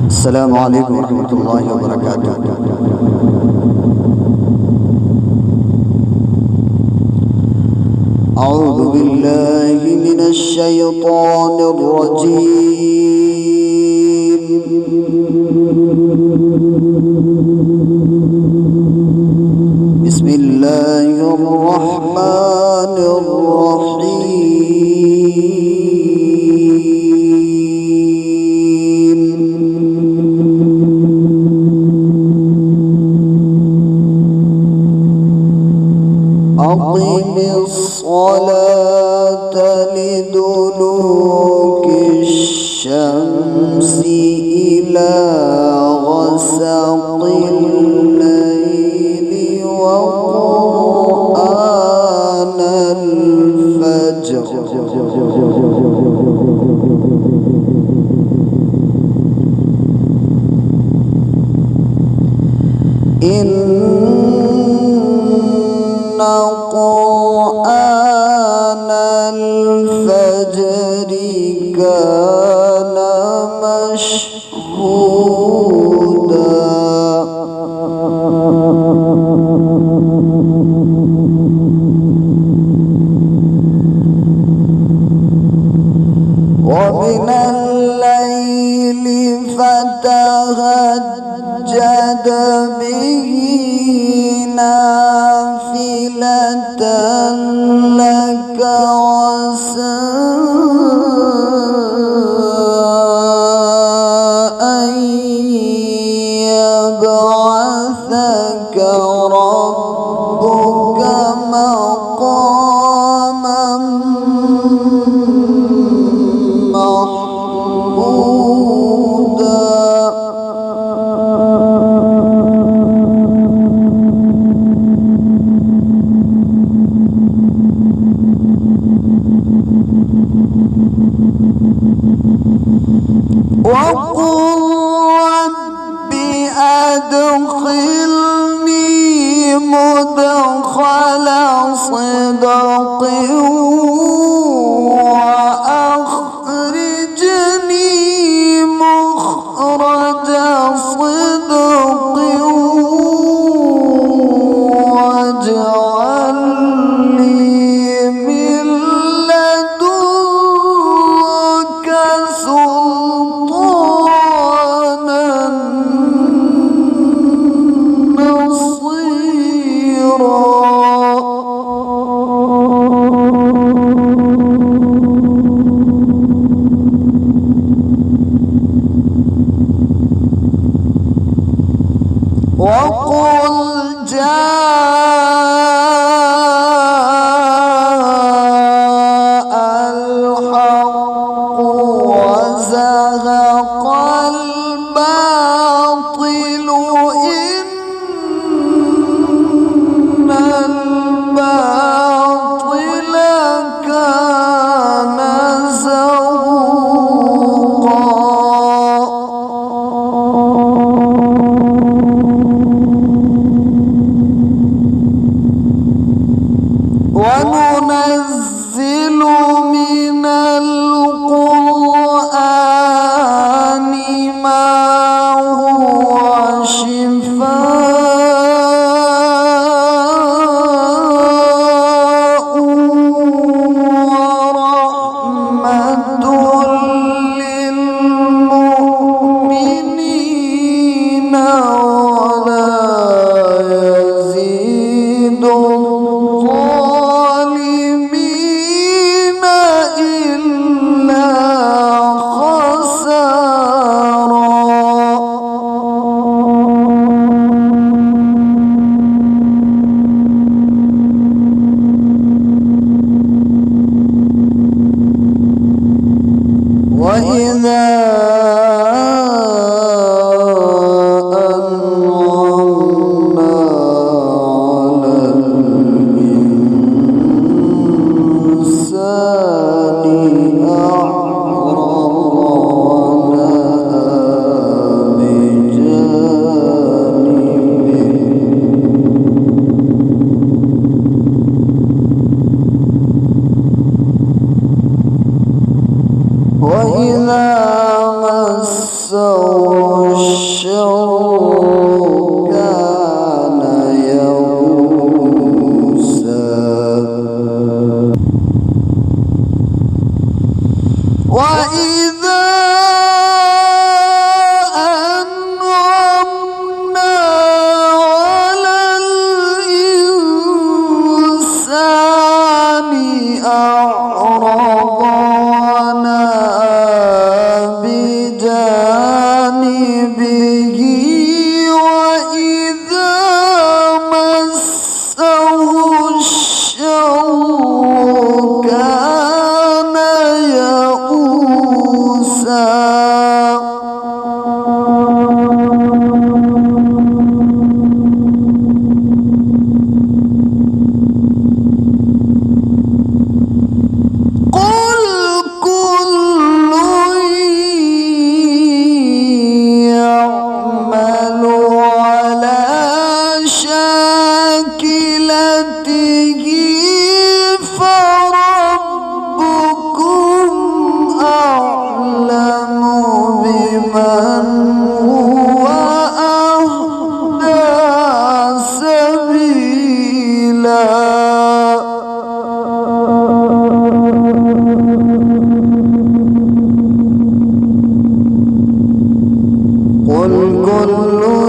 السلام عليكم ورحمة الله وبركاته. أعوذ بالله من الشيطان الرجيم. بسم الله الرحمن الرحيم. أقم الصلاة لدلوك الشمس إلى غسق الليل وقرآن الفجر إن قرآن الفجر كان مشهودا ومن الليل فتهجد به نافلة لك عسى أن يبعثك ربك مقاما محمودا. وقل رب أدخلني مدخل صدق وأخرجني مخرج صدق واجعل لي من لدنك سلطانا نصيرا. وقل جاء الحق وزهق الباطل إن الباطل كان زهوقا. الشر كان يئوسا وإذا أنعمنا على الإنسان أعرض ونأى بجانبه وإذا مسه الشر كان يئوسا قل كل يعمل على شاكلته فربكم أعلم بمن هو أهدى سبيلا قل كل